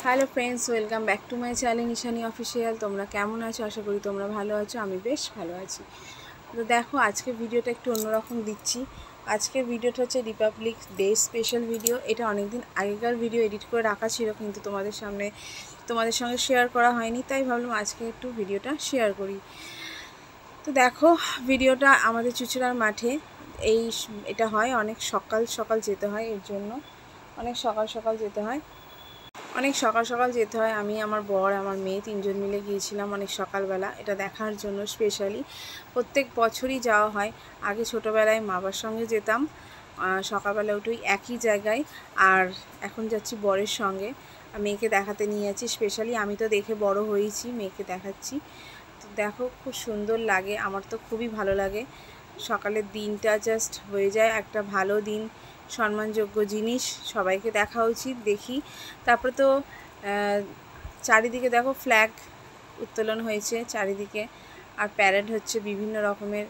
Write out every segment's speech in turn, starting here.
Hello friends, welcome back to my channel Nishani official. তোমরা কেমন আছো? আশা করি তোমরা ভালো আছো। আমি বেশ ভালো আছি। তো দেখো, আজকে ভিডিওটা একটু অন্যরকম দিচ্ছি। আজকের ভিডিওটা হচ্ছে রিপাবলিক ডে স্পেশাল ভিডিও। এটা অনেকদিন আগেকার ভিডিও এডিট করে রাখা ছিল, কিন্তু তোমাদের সঙ্গে শেয়ার করা হয়নি, তাই ভাবলাম আজকে একটু ভিডিওটা শেয়ার করি। তো দেখো, ভিডিওটা আমাদের চুচুড়ার মাঠে এটা হয়, অনেক সকাল সকাল যেতে হয়, এর জন্য অনেক সকাল সকাল যেতে হয়। আমি, আমার বর, আমার মেয়ে তিনজন মিলে গিয়েছিলাম অনেক সকালবেলা এটা দেখার জন্য। স্পেশালি প্রত্যেক বছরই যাওয়া হয়। আগে ছোটোবেলায় বাবার সঙ্গে যেতাম সকালবেলা উঠেই একই জায়গায়, আর এখন যাচ্ছি বরের সঙ্গে। মেয়েকে দেখাতে নিয়ে যাচ্ছি। স্পেশালি আমি তো দেখে বড় হয়েছি, মেয়েকে দেখাচ্ছি। তো দেখো, খুব সুন্দর লাগে, আমার তো খুবই ভালো লাগে। সকালের দিনটা জাস্ট হয়ে যায় একটা ভালো দিন, সম্মানযোগ্য জিনিস, সবাইকে দেখা উচিত। দেখি তারপরে তো চারিদিকে দেখো ফ্ল্যাগ উত্তোলন হয়েছে চারিদিকে, আর প্যারেড হচ্ছে বিভিন্ন রকমের,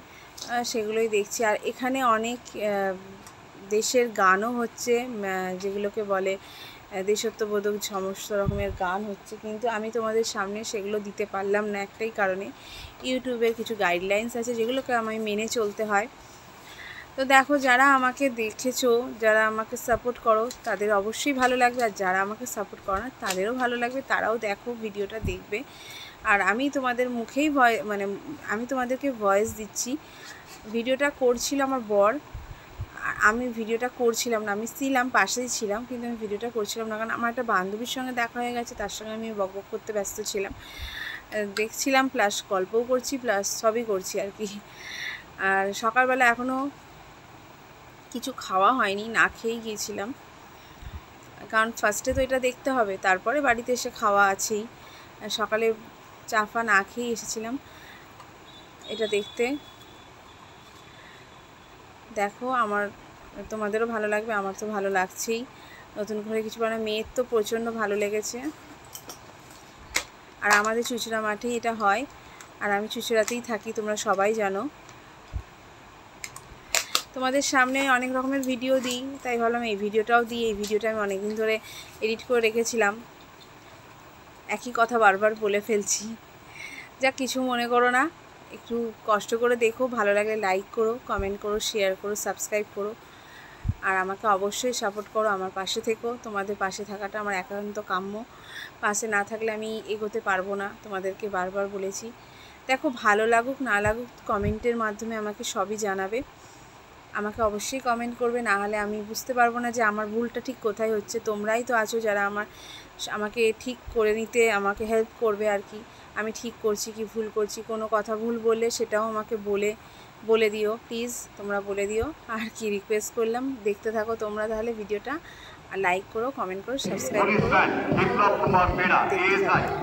সেগুলোই দেখছি। আর এখানে অনেক দেশের গানও হচ্ছে, যেগুলোকে বলে দেশাত্মবোধক, সমস্ত রকমের গান হচ্ছে, কিন্তু আমি তোমাদের সামনে সেগুলো দিতে পারলাম না একটাই কারণে, ইউটিউবের কিছু গাইডলাইন্স আছে যেগুলোকে আমায় মেনে চলতে হয়। তো দেখো, যারা আমাকে দেখেছো, যারা আমাকে সাপোর্ট করো, তাদের অবশ্যই ভালো লাগবে, আর যারা আমাকে সাপোর্ট করো না তাদেরও ভালো লাগবে, তারাও দেখো, ভিডিওটা দেখবে। আর আমি তোমাদের মুখেই আমি তোমাদেরকে ভয়েস দিচ্ছি। ভিডিওটা করছিল আমার বর, আমি ভিডিওটা করছিলাম না, আমি পাশেই ছিলাম, কিন্তু আমি ভিডিওটা করছিলাম না, কারণ আমার একটা বান্ধবীর সঙ্গে দেখা হয়ে গেছে, তার সঙ্গে আমি বকবক করতে ব্যস্ত ছিলাম, দেখছিলাম, প্লাস গল্পও করছি, প্লাস সবই করছি আর কি। আর সকালবেলা এখনও কিছু খাওয়া হয়নি, না খেয়েই গিয়েছিলাম, কারণ ফার্স্টে তো এটা দেখতে হবে, তারপরে বাড়িতে এসে খাওয়া আছেই। সকালে চা ফা না খেয়েই এসেছিলাম এটা দেখতে। দেখো, তোমাদেরও ভালো লাগবে, আমার তো ভালো লাগছেই। নতুন করে কিছু বানানো, মেয়ের তো প্রচণ্ড ভালো লেগেছে। আর আমাদের চুচুড়া মাঠেই এটা হয়, আর আমি চুচুড়াতেই থাকি, তোমরা সবাই জানো। তোমাদের সামনে অনেক রকমের ভিডিও দিই, তাই ভাবলাম এই ভিডিওটাও দিই। এই ভিডিওটা আমি অনেকদিন ধরে এডিট করে রেখেছিলাম, একই কথা বারবার বলে ফেলছি। যা কিছু মনে করো না, একটু কষ্ট করে দেখো, ভালো লাগলে লাইক করো, কমেন্ট করো, শেয়ার করো, সাবস্ক্রাইব করো, আর আমাকে অবশ্যই সাপোর্ট করো, আমার পাশে থেকো। তোমাদের পাশে থাকাটা আমার একান্ত কাম্য, পাশে না থাকলে আমি এগোতে পারবো না, তোমাদেরকে বারবার বলেছি। দেখো, ভালো লাগুক না লাগুক, কমেন্টের মাধ্যমে আমাকে সবই জানাবে। আমাকে অবশ্যই কমেন্ট করবে, না হলে আমি বুঝতে পারবো না যে আমার ভুলটা ঠিক কোথায় হচ্ছে। তোমরাই তো আছো যারা আমাকে ঠিক করে নিতে আমাকে হেল্প করবে আর কি, আমি ঠিক করছি কি ভুল করছি। কোনো কথা ভুল বললে সেটাও আমাকে বলে দিও প্লিজ, তোমরা বলে দিও। আর কি রিকোয়েস্ট করলাম, দেখতে থাকো তোমরা তাহলে ভিডিওটা, আর লাইক করো, কমেন্ট করো, সাবস্ক্রাইব করো, দেখতে থাকো।